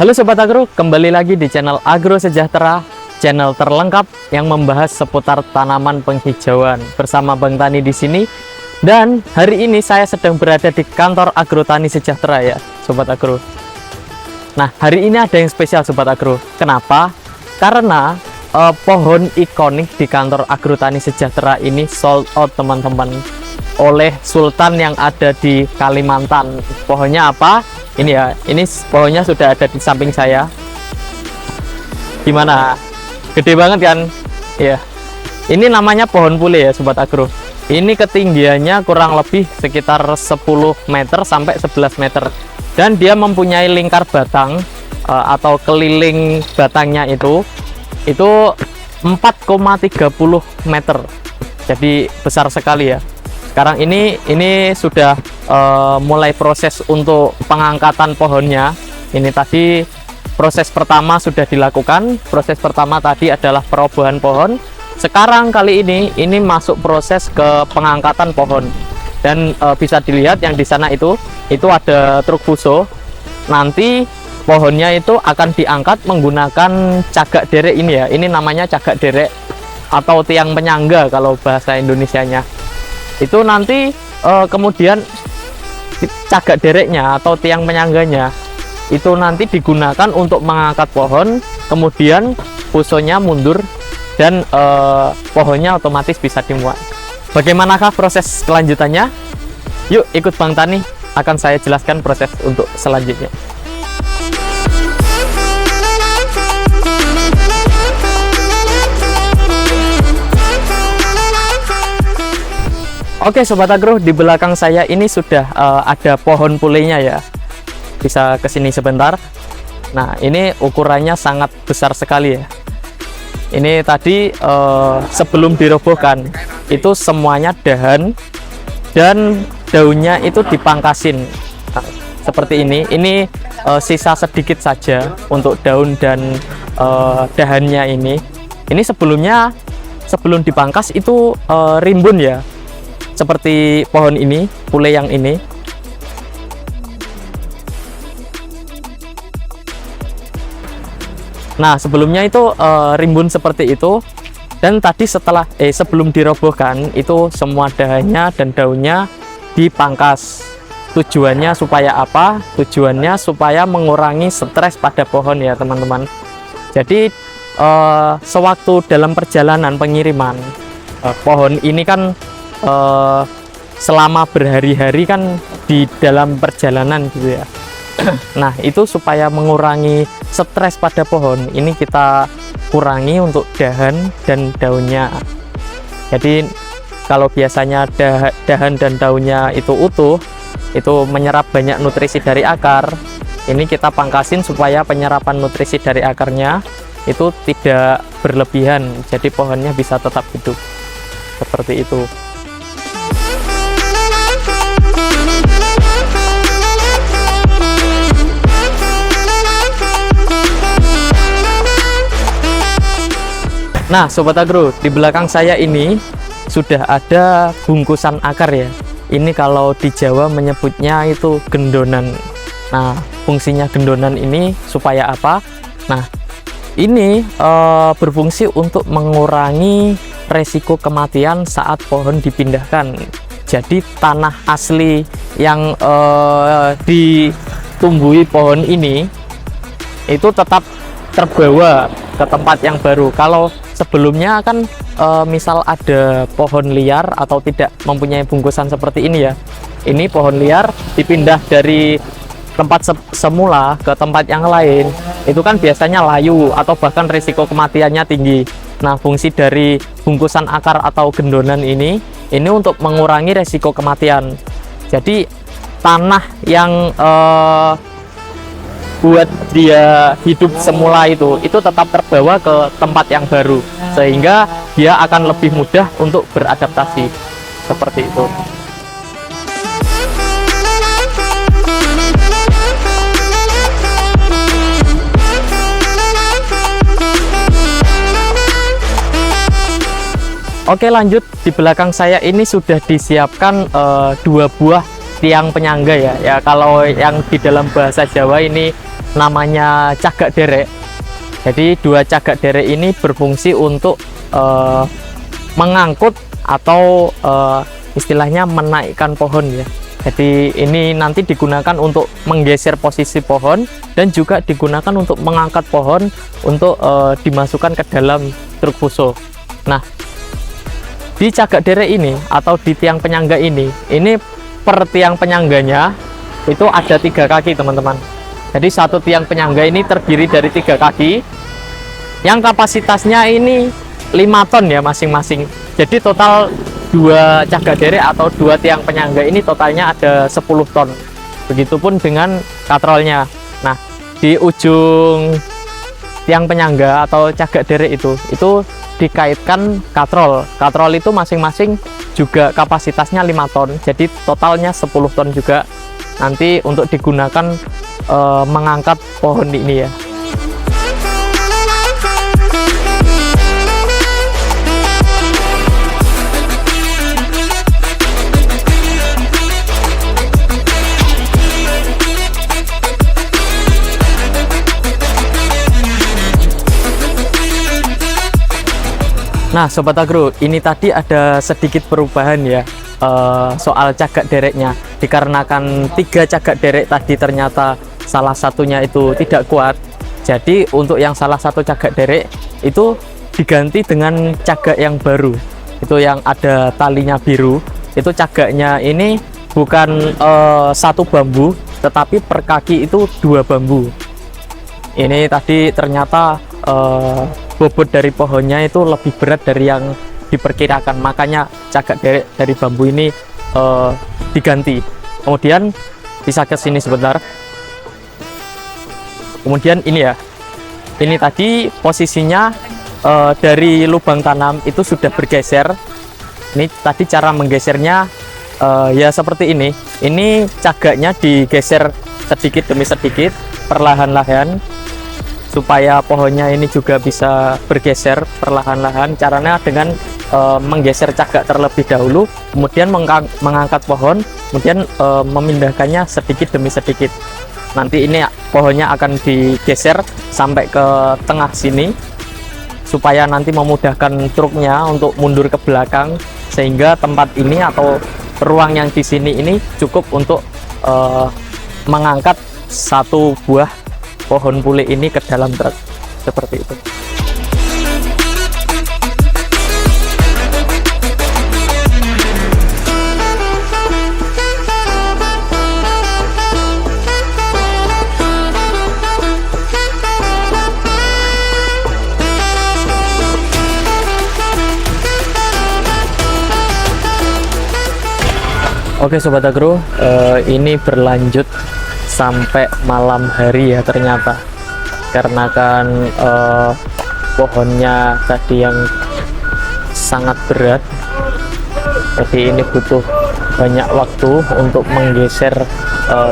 Halo Sobat Agro, kembali lagi di channel Agro Sejahtera, channel terlengkap yang membahas seputar tanaman penghijauan bersama Bang Tani di sini. Dan hari ini saya sedang berada di kantor Agro Tani Sejahtera ya, Sobat Agro. Nah, hari ini ada yang spesial Sobat Agro. Kenapa? Karena pohon ikonik di kantor Agro Tani Sejahtera ini sold out teman-teman, oleh Sultan yang ada di Kalimantan. Pohonnya apa? Ini ya, ini pohonnya sudah ada di samping saya. Gimana? Gede banget kan? Ya. Ini namanya pohon pule ya Sobat Agro. Ini ketinggiannya kurang lebih sekitar 10 meter sampai 11 meter. Dan dia mempunyai lingkar batang atau keliling batangnya itu 4,30 meter. Jadi besar sekali ya. Sekarang ini sudah mulai proses untuk pengangkatan pohonnya. Ini tadi proses pertama sudah dilakukan. Proses pertama tadi adalah perobohan pohon. Sekarang kali ini masuk proses ke pengangkatan pohon. Dan bisa dilihat yang di sana itu ada truk fuso. Nanti pohonnya itu akan diangkat menggunakan cagak derek ini ya. Ini namanya cagak derek atau tiang penyangga kalau bahasa Indonesianya. Itu nanti kemudian cagak dereknya atau tiang penyangganya itu nanti digunakan untuk mengangkat pohon, kemudian fusonya mundur dan pohonnya otomatis bisa dimuat. Bagaimanakah proses kelanjutannya? Yuk ikut Bang Tani, akan saya jelaskan proses untuk selanjutnya. Oke Sobat Agro, di belakang saya ini sudah ada pohon pulenya ya. Bisa kesini sebentar. Nah, ini ukurannya sangat besar sekali ya. Ini tadi sebelum dirobohkan itu semuanya dahan dan daunnya itu dipangkasin. Nah, seperti ini. Ini sisa sedikit saja untuk daun dan dahannya ini. Ini sebelum dipangkas itu rimbun ya. Seperti pohon ini, pule yang ini. Nah, sebelumnya itu rimbun seperti itu. Dan tadi sebelum dirobohkan itu semua dahannya dan daunnya dipangkas. Tujuannya supaya apa? Tujuannya supaya mengurangi stres pada pohon ya teman-teman. Jadi sewaktu dalam perjalanan pengiriman pohon ini kan selama berhari-hari kan di dalam perjalanan gitu ya. Nah, itu supaya mengurangi stres pada pohon, ini kita kurangi untuk dahan dan daunnya. Jadi kalau biasanya dahan dan daunnya itu utuh, itu menyerap banyak nutrisi dari akar. Ini kita pangkasin supaya penyerapan nutrisi dari akarnya itu tidak berlebihan, jadi pohonnya bisa tetap hidup. Seperti itu. Nah Sobat Agro, di belakang saya ini sudah ada bungkusan akar ya. Ini kalau di Jawa menyebutnya itu gendonan. Nah, fungsinya gendonan ini supaya apa? Nah, ini berfungsi untuk mengurangi resiko kematian saat pohon dipindahkan. Jadi tanah asli yang ditumbuhi pohon ini itu tetap terbawa ke tempat yang baru. Kalau sebelumnya kan misal ada pohon liar atau tidak mempunyai bungkusan seperti ini ya, ini pohon liar dipindah dari tempat semula ke tempat yang lain, itu kan biasanya layu atau bahkan risiko kematiannya tinggi. Nah, fungsi dari bungkusan akar atau gendonan ini untuk mengurangi risiko kematian. Jadi tanah yang buat dia hidup semula itu tetap terbawa ke tempat yang baru, sehingga dia akan lebih mudah untuk beradaptasi. Seperti itu. Oke, lanjut. Di belakang saya ini sudah disiapkan 2 buah tiang penyangga ya. Ya, kalau yang di dalam bahasa Jawa ini namanya cagak derek. Jadi dua cagak derek ini berfungsi untuk mengangkut atau istilahnya menaikkan pohon ya. Jadi ini nanti digunakan untuk menggeser posisi pohon dan juga digunakan untuk mengangkat pohon untuk dimasukkan ke dalam truk fuso. Nah, di cagak derek ini atau di tiang penyangga ini per tiang penyangganya itu ada 3 kaki teman-teman. Jadi satu tiang penyangga ini terdiri dari 3 kaki yang kapasitasnya ini 5 ton ya masing-masing. Jadi total 2 cagak derek atau 2 tiang penyangga ini totalnya ada 10 ton. Begitupun dengan katrolnya. Nah, di ujung tiang penyangga atau cagak derek itu dikaitkan katrol. Katrol itu masing-masing juga kapasitasnya 5 ton. Jadi totalnya 10 ton juga nanti untuk digunakan mengangkat pohon ini ya. Nah Sobat Agro, ini tadi ada sedikit perubahan ya soal cagak dereknya. Dikarenakan 3 cagak derek tadi ternyata salah satunya itu tidak kuat, jadi untuk yang salah satu cagak derek itu diganti dengan cagak yang baru, itu yang ada talinya biru. Itu cagaknya ini bukan 1 bambu, tetapi per kaki itu 2 bambu. Ini tadi ternyata bobot dari pohonnya itu lebih berat dari yang diperkirakan, makanya cagak derek dari bambu ini diganti. Kemudian bisa ke sini sebentar. Kemudian ini ya, ini tadi posisinya dari lubang tanam itu sudah bergeser. Ini tadi cara menggesernya ya seperti ini. Ini cagaknya digeser sedikit demi sedikit, perlahan-lahan, supaya pohonnya ini juga bisa bergeser perlahan-lahan. Caranya dengan menggeser cagak terlebih dahulu, kemudian mengangkat pohon, kemudian memindahkannya sedikit demi sedikit. Nanti ini pohonnya akan digeser sampai ke tengah sini, supaya nanti memudahkan truknya untuk mundur ke belakang, sehingga tempat ini atau ruang yang di sini ini cukup untuk mengangkat 1 buah pohon pule ini ke dalam truk seperti itu. Oke Sobat Agro, ini berlanjut sampai malam hari ya ternyata, karena kan pohonnya tadi yang sangat berat, jadi ini butuh banyak waktu untuk menggeser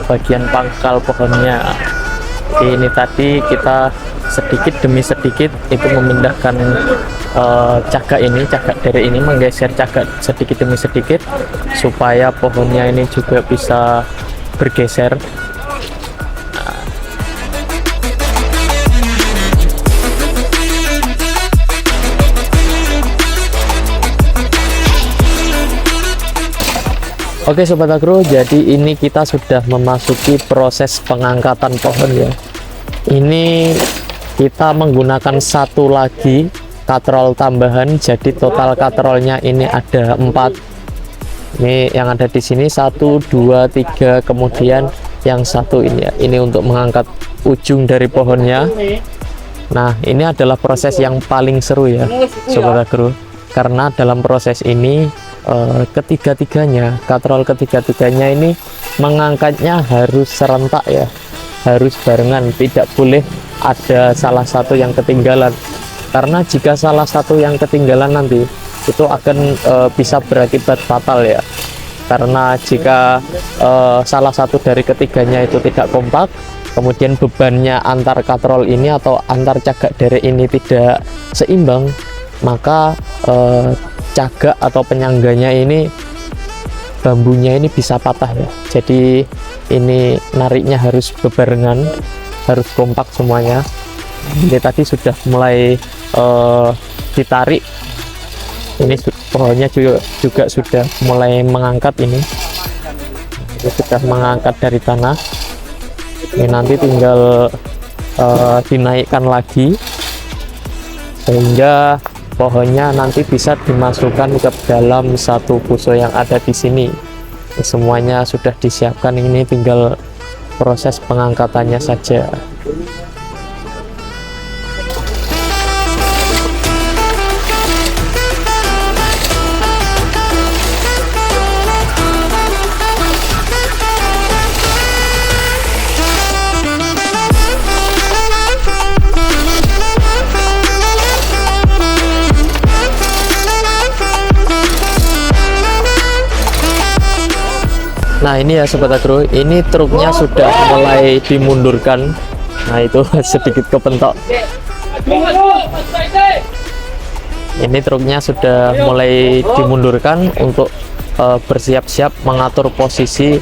bagian pangkal pohonnya. Jadi ini tadi kita sedikit demi sedikit itu memindahkan cagak derek ini, menggeser cagak sedikit demi sedikit supaya pohonnya ini juga bisa bergeser. Oke Sobat Agro, jadi ini kita sudah memasuki proses pengangkatan pohon ya. Ini kita menggunakan 1 lagi katrol tambahan, jadi total katrolnya ini ada 4. Ini yang ada di sini 1, 2, 3, kemudian yang 1 ini ya. Ini untuk mengangkat ujung dari pohonnya. Nah, ini adalah proses yang paling seru ya Sobat Agro, karena dalam proses ini katrol ketiga-tiganya ini mengangkatnya harus serentak ya, harus barengan, tidak boleh ada salah satu yang ketinggalan, karena jika salah satu yang ketinggalan nanti itu akan bisa berakibat fatal ya. Karena jika salah satu dari ketiganya itu tidak kompak, kemudian bebannya antar katrol ini atau antar cagak derek ini tidak seimbang, maka cagak atau penyangganya ini, bambunya ini bisa patah ya. Jadi ini nariknya harus bebarengan, harus kompak semuanya. Ini tadi sudah mulai ditarik, ini pohonnya juga sudah mulai mengangkat, ini sudah mengangkat dari tanah. Ini nanti tinggal dinaikkan lagi sehingga pohonnya nanti bisa dimasukkan ke dalam satu buso yang ada di sini. Semuanya sudah disiapkan, ini tinggal proses pengangkatannya saja. Nah ini ya Sobat Agro, ini truknya sudah mulai dimundurkan. Nah itu sedikit kepentok. Ini truknya sudah mulai dimundurkan untuk bersiap-siap mengatur posisi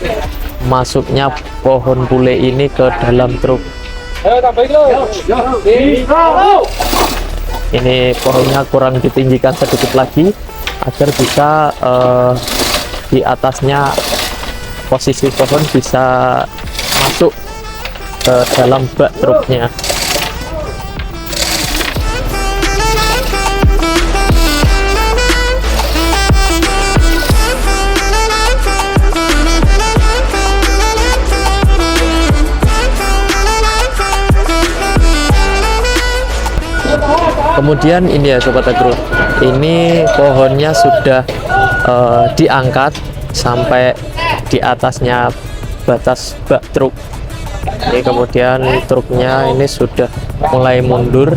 masuknya pohon pule ini ke dalam truk. Ini pohonnya kurang ditinggikan sedikit lagi agar bisa di atasnya posisi pohon bisa masuk ke dalam bak truknya. Kemudian ini ya Sobat Agro, ini pohonnya sudah diangkat sampai di atasnya batas bak truk. Ini kemudian truknya ini sudah mulai mundur,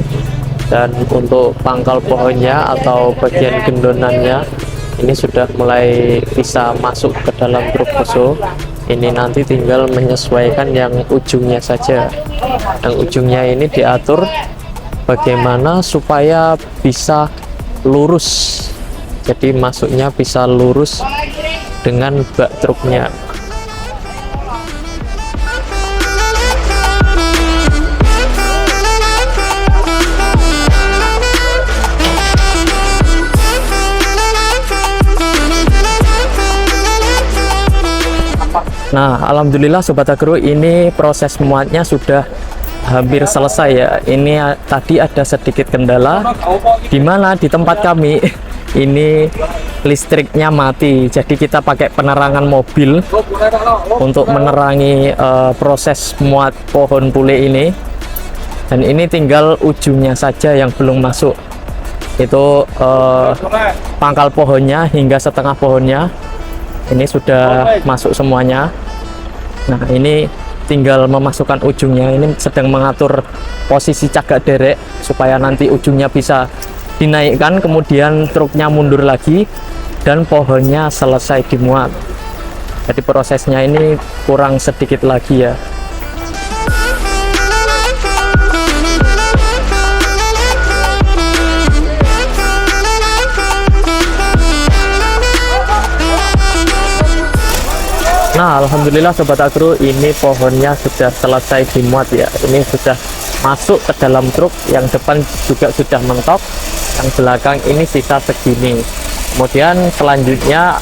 dan untuk pangkal pohonnya atau bagian gendonannya ini sudah mulai bisa masuk ke dalam truk buso. Ini nanti tinggal menyesuaikan yang ujungnya saja. Yang ujungnya ini diatur bagaimana supaya bisa lurus, jadi masuknya bisa lurus dengan bak truknya. Nah alhamdulillah Sobat Agro, ini proses muatnya sudah hampir selesai ya. Ini tadi ada sedikit kendala, dimana di tempat kami ini listriknya mati, jadi kita pakai penerangan mobil untuk menerangi proses muat pohon pule ini. Dan ini tinggal ujungnya saja yang belum masuk, itu pangkal pohonnya hingga setengah pohonnya ini sudah masuk semuanya. Nah ini tinggal memasukkan ujungnya, ini sedang mengatur posisi cagak derek supaya nanti ujungnya bisa dinaikkan, kemudian truknya mundur lagi dan pohonnya selesai dimuat. Jadi prosesnya ini kurang sedikit lagi ya. Nah alhamdulillah Sobat Agro, ini pohonnya sudah selesai dimuat ya. Ini sudah masuk ke dalam truk, yang depan juga sudah mentok, yang belakang ini sisa segini. Kemudian selanjutnya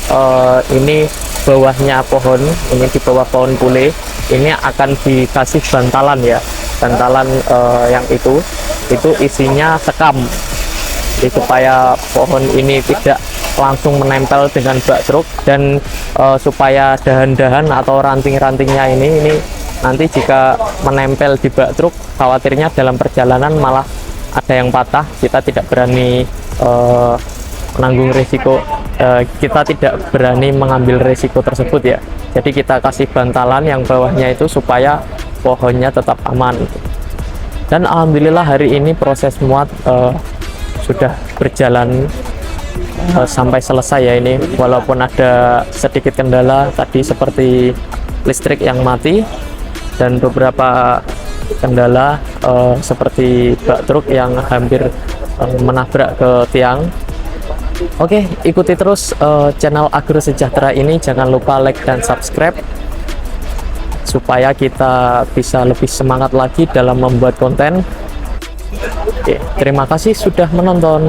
ini bawahnya pohon, ini di bawah pohon pule ini akan dikasih bantalan ya, bantalan yang itu isinya sekam, jadi supaya pohon ini tidak langsung menempel dengan bak truk, dan supaya dahan-dahan atau ranting-rantingnya ini nanti jika menempel di bak truk, khawatirnya dalam perjalanan malah ada yang patah. Kita tidak berani menanggung risiko, kita tidak berani mengambil risiko tersebut ya. Jadi kita kasih bantalan yang bawahnya itu supaya pohonnya tetap aman. Dan alhamdulillah hari ini proses muat sudah berjalan sampai selesai ya. Ini walaupun ada sedikit kendala tadi seperti listrik yang mati dan beberapa kendala seperti bak truk yang hampir menabrak ke tiang. Oke, ikuti terus channel Agro Sejahtera ini, jangan lupa like dan subscribe supaya kita bisa lebih semangat lagi dalam membuat konten. Oke, terima kasih sudah menonton.